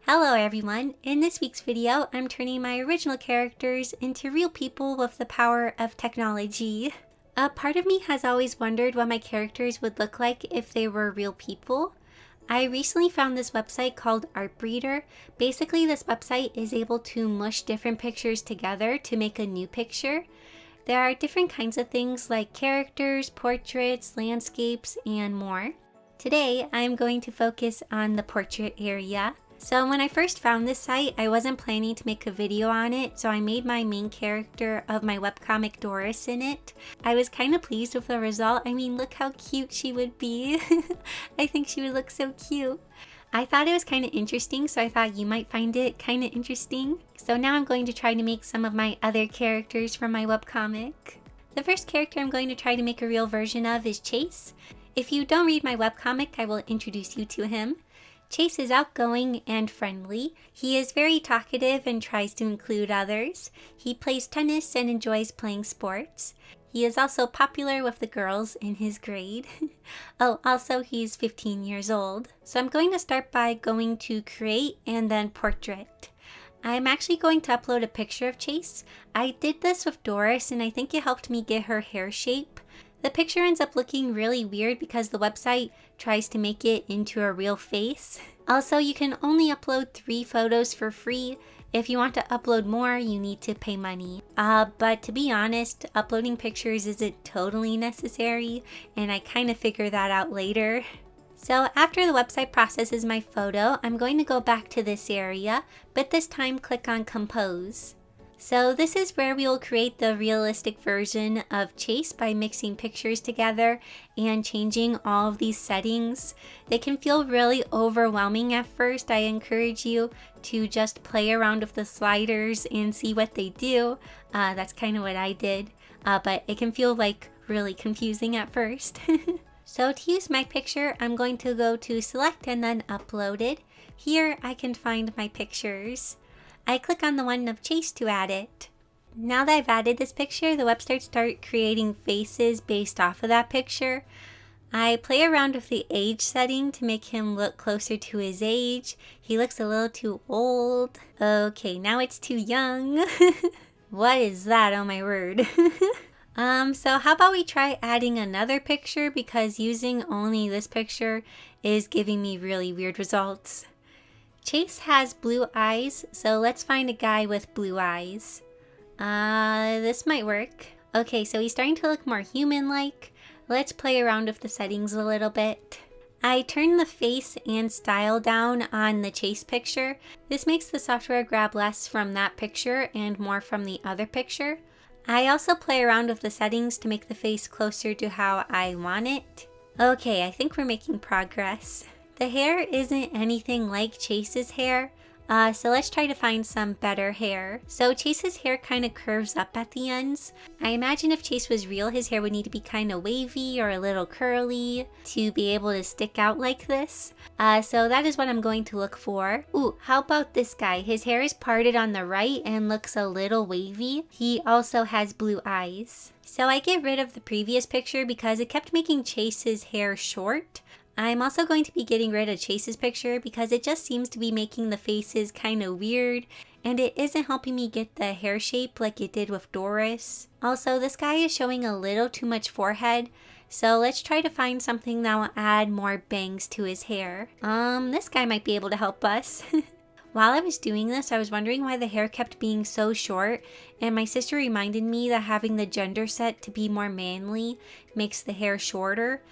Hello everyone! In this week's video, I'm turning my original characters into real people with the power of technology. A part of me has always wondered what my characters would look like if they were real people. I recently found this website called Artbreeder. Basically, this website is able to mush different pictures together to make a new picture. There are different kinds of things like characters, portraits, landscapes, and more. Today, I'm going to focus on the portrait area. So when I first found this site, I wasn't planning to make a video on it, so I made my main character of my webcomic Doris in it. I was kind of pleased with the result. I mean, look how cute she would be. I think she would look so cute. I thought it was kind of interesting, so I thought you might find it kind of interesting. So now I'm going to try to make some of my other characters from my webcomic. The first character I'm going to try to make a real version of is Chase. If you don't read my webcomic, I will introduce you to him. Chase is outgoing and friendly. He is very talkative and tries to include others. He plays tennis and enjoys playing sports. He is also popular with the girls in his grade. Oh, also he's 15 years old. So I'm going to start by going to create and then portrait. I'm actually going to upload a picture of Chase. I did this with Doris and I think it helped me get her hair shape. The picture ends up looking really weird because the website tries to make it into a real face. Also, you can only upload 3 photos for free. If you want to upload more, you need to pay money. But to be honest, uploading pictures isn't totally necessary, and I kind of figure that out later. So after the website processes my photo, I'm going to go back to this area, but this time click on Compose. So this is where we will create the realistic version of Chase by mixing pictures together and changing all of these settings. They can feel really overwhelming at first. I encourage you to just play around with the sliders and see what they do. That's kind of what I did, but it can feel like really confusing at first. So to use my picture, I'm going to go to Select and then Upload it. Here I can find my pictures. I click on the one of Chase to add it. Now that I've added this picture, the website starts creating faces based off of that picture. I play around with the age setting to make him look closer to his age. He looks a little too old. Okay, now it's too young. What is that? Oh my word. So how about we try adding another picture because using only this picture is giving me really weird results. Chase has blue eyes, so let's find a guy with blue eyes. This might work. Okay, so he's starting to look more human-like. Let's play around with the settings a little bit. I turn the face and style down on the Chase picture. This makes the software grab less from that picture and more from the other picture. I also play around with the settings to make the face closer to how I want it. Okay, I think we're making progress. The hair isn't anything like Chase's hair, so let's try to find some better hair. So Chase's hair kind of curves up at the ends. I imagine if Chase was real, his hair would need to be kind of wavy or a little curly to be able to stick out like this. So that is what I'm going to look for. Ooh, how about this guy? His hair is parted on the right and looks a little wavy. He also has blue eyes. So I get rid of the previous picture because it kept making Chase's hair short. I'm also going to be getting rid of Chase's picture because it just seems to be making the faces kind of weird and it isn't helping me get the hair shape like it did with Doris. Also, this guy is showing a little too much forehead, so let's try to find something that will add more bangs to his hair. This guy might be able to help us. While I was doing this, I was wondering why the hair kept being so short, and my sister reminded me that having the gender set to be more manly makes the hair shorter.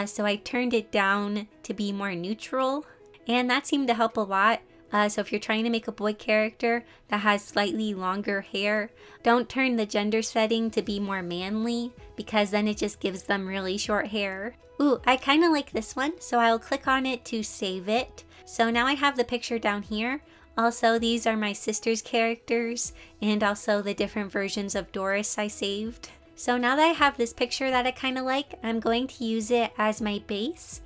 So I turned it down to be more neutral, and that seemed to help a lot. So if you're trying to make a boy character that has slightly longer hair, don't turn the gender setting to be more manly because then it just gives them really short hair. Ooh, I kind of like this one, so I'll click on it to save it. So now I have the picture down here. Also, these are my sister's characters and also the different versions of Doris I saved. So now that I have this picture that I kind of like, I'm going to use it as my base.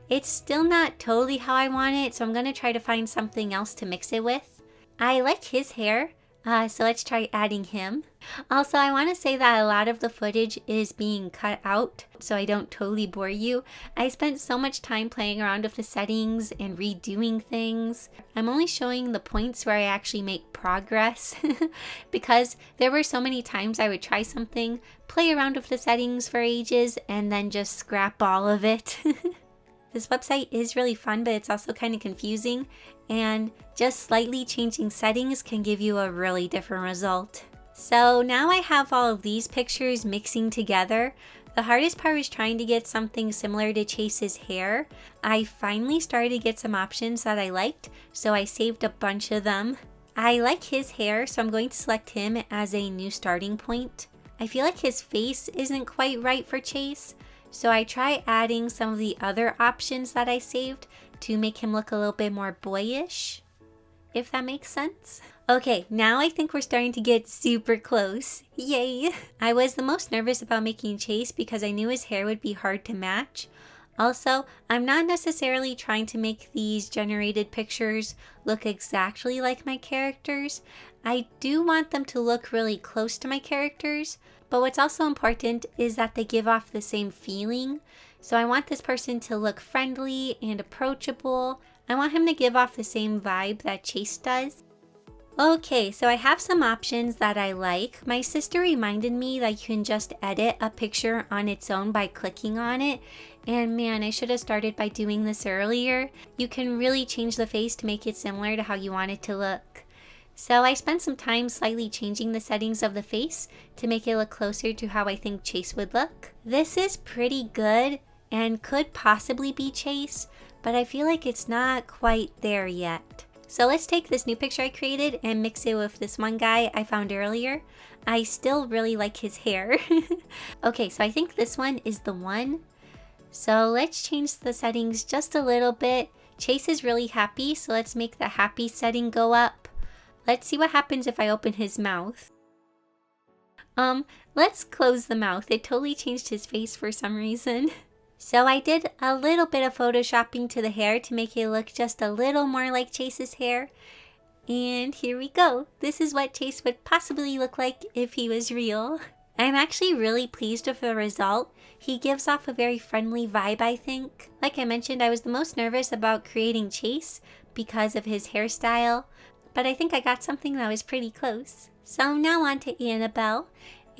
It's still not totally how I want it, so I'm going to try to find something else to mix it with. I like his hair. So let's try adding him. Also, I want to say that a lot of the footage is being cut out, so I don't totally bore you. I spent so much time playing around with the settings and redoing things. I'm only showing the points where I actually make progress because there were so many times I would try something, play around with the settings for ages, and then just scrap all of it. This website is really fun, but it's also kind of confusing, and just slightly changing settings can give you a really different result. So now I have all of these pictures mixing together. The hardest part was trying to get something similar to Chase's hair. I finally started to get some options that I liked, so I saved a bunch of them. I like his hair, so I'm going to select him as a new starting point. I feel like his face isn't quite right for Chase, so I try adding some of the other options that I saved to make him look a little bit more boyish, if that makes sense. Okay, now I think we're starting to get super close. Yay! I was the most nervous about making Chase because I knew his hair would be hard to match. Also, I'm not necessarily trying to make these generated pictures look exactly like my characters. I do want them to look really close to my characters, but what's also important is that they give off the same feeling. So I want this person to look friendly and approachable. I want him to give off the same vibe that Chase does. Okay, so I have some options that I like. My sister reminded me that you can just edit a picture on its own by clicking on it. And man, I should have started by doing this earlier. You can really change the face to make it similar to how you want it to look. So I spent some time slightly changing the settings of the face to make it look closer to how I think Chase would look. This is pretty good and could possibly be Chase, but I feel like it's not quite there yet. So let's take this new picture I created and mix it with this one guy I found earlier. I still really like his hair. Okay, so I think this one is the one. So let's change the settings just a little bit. Chase is really happy, so let's make the happy setting go up. Let's see what happens if I open his mouth. Let's close the mouth. It totally changed his face for some reason. So I did a little bit of photoshopping to the hair to make it look just a little more like Chase's hair. And here we go. This is what Chase would possibly look like if he was real. I'm actually really pleased with the result. He gives off a very friendly vibe, I think. Like I mentioned, I was the most nervous about creating Chase because of his hairstyle, but I think I got something that was pretty close. So now on to Annabelle.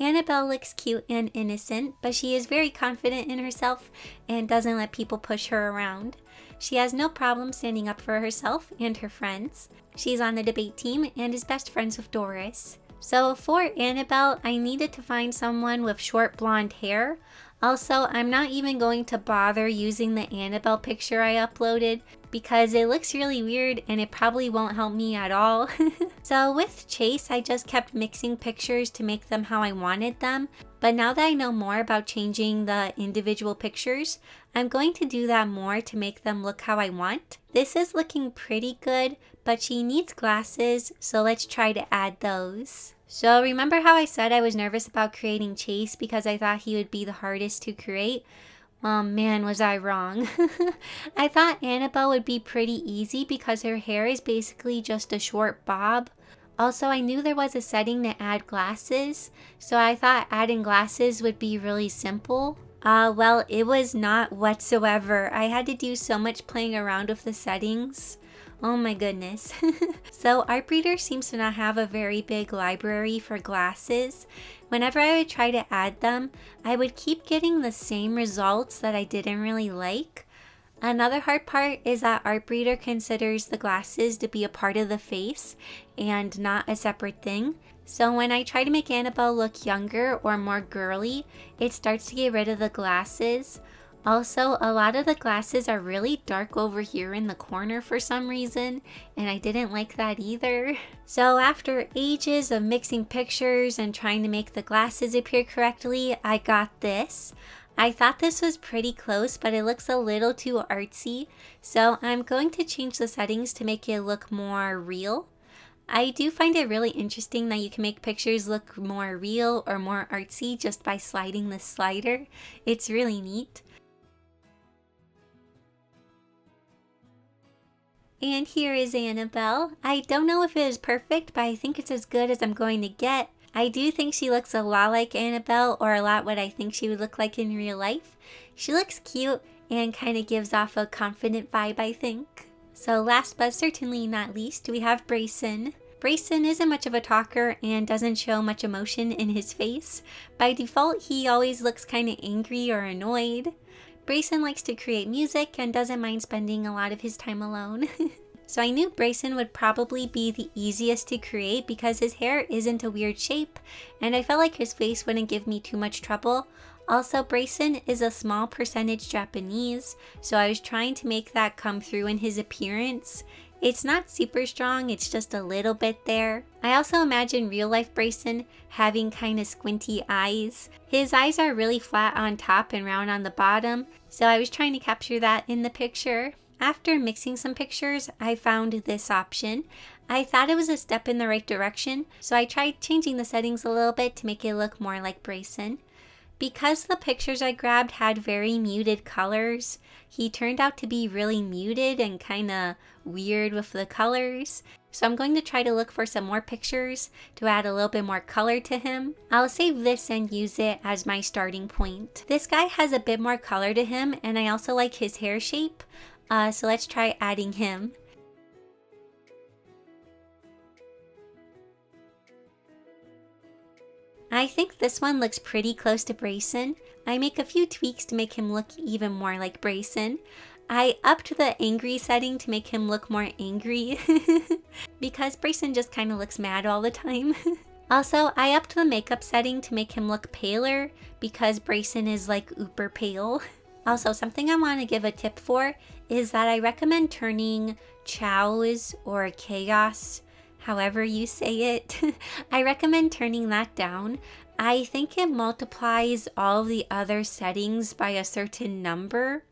Annabelle looks cute and innocent, but she is very confident in herself and doesn't let people push her around. She has no problem standing up for herself and her friends. She's on the debate team and is best friends with Doris. So for Annabelle, I needed to find someone with short blonde hair. Also, I'm not even going to bother using the Annabelle picture I uploaded because it looks really weird and it probably won't help me at all. So with Chase, I just kept mixing pictures to make them how I wanted them. But now that I know more about changing the individual pictures, I'm going to do that more to make them look how I want. This is looking pretty good, but she needs glasses, so let's try to add those. So remember how I said I was nervous about creating Chase because I thought he would be the hardest to create? Oh man, was I wrong. I thought Annabelle would be pretty easy because her hair is basically just a short bob. Also, I knew there was a setting to add glasses, so I thought adding glasses would be really simple. Well, it was not whatsoever. I had to do so much playing around with the settings. Oh my goodness. So Artbreeder seems to not have a very big library for glasses. Whenever I would try to add them, I would keep getting the same results that I didn't really like. Another hard part is that Artbreeder considers the glasses to be a part of the face and not a separate thing. So when I try to make Annabelle look younger or more girly, it starts to get rid of the glasses. Also, a lot of the glasses are really dark over here in the corner for some reason, and I didn't like that either. So after ages of mixing pictures and trying to make the glasses appear correctly, I got this. I thought this was pretty close, but it looks a little too artsy, so I'm going to change the settings to make it look more real. I do find it really interesting that you can make pictures look more real or more artsy just by sliding the slider. It's really neat. And here is Annabelle. I don't know if it is perfect, but I think it's as good as I'm going to get. I do think she looks a lot like Annabelle, or a lot what I think she would look like in real life. She looks cute and kind of gives off a confident vibe, I think. So last but certainly not least, we have Brayson. Brayson isn't much of a talker and doesn't show much emotion in his face. By default, he always looks kind of angry or annoyed. Brayson likes to create music and doesn't mind spending a lot of his time alone. So I knew Brayson would probably be the easiest to create because his hair isn't a weird shape, and I felt like his face wouldn't give me too much trouble. Also, Brayson is a small percentage Japanese, so I was trying to make that come through in his appearance. It's not super strong, it's just a little bit there. I also imagine real life Brayson having kind of squinty eyes. His eyes are really flat on top and round on the bottom, so I was trying to capture that in the picture. After mixing some pictures, I found this option. I thought it was a step in the right direction, so I tried changing the settings a little bit to make it look more like Brayson. Because the pictures I grabbed had very muted colors, he turned out to be really muted and kind of weird with the colors. So I'm going to try to look for some more pictures to add a little bit more color to him. I'll save this and use it as my starting point. This guy has a bit more color to him, and I also like his hair shape. So let's try adding him. I think this one looks pretty close to Brayson. I make a few tweaks to make him look even more like Brayson. I upped the angry setting to make him look more angry because Brayson just kind of looks mad all the time. Also, I upped the makeup setting to make him look paler because Brayson is like uber pale. Also, something I want to give a tip for is that I recommend turning chows or chaos, however you say it. I recommend turning that down. I think it multiplies all of the other settings by a certain number.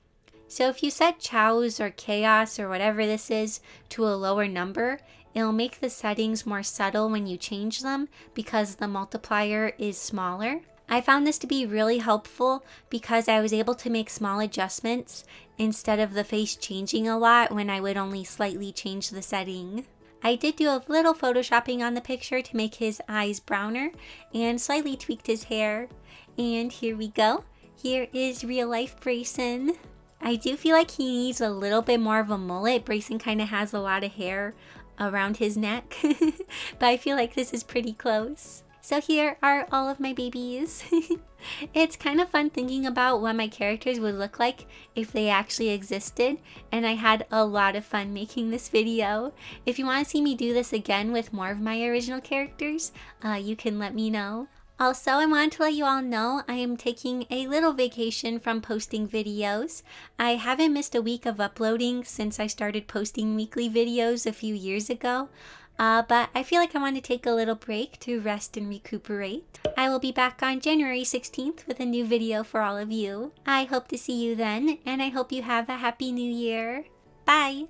So if you set chows or chaos or whatever this is to a lower number, it'll make the settings more subtle when you change them because the multiplier is smaller. I found this to be really helpful because I was able to make small adjustments instead of the face changing a lot when I would only slightly change the setting. I did do a little photoshopping on the picture to make his eyes browner and slightly tweaked his hair. And here we go. Here is real life Brayson. I do feel like he needs a little bit more of a mullet. Brayson kind of has a lot of hair around his neck, but I feel like this is pretty close. So here are all of my babies. It's kind of fun thinking about what my characters would look like if they actually existed, and I had a lot of fun making this video. If you want to see me do this again with more of my original characters, you can let me know. Also, I wanted to let you all know I am taking a little vacation from posting videos. I haven't missed a week of uploading since I started posting weekly videos a few years ago. But I feel like I want to take a little break to rest and recuperate. I will be back on January 16th with a new video for all of you. I hope to see you then, and I hope you have a happy new year. Bye!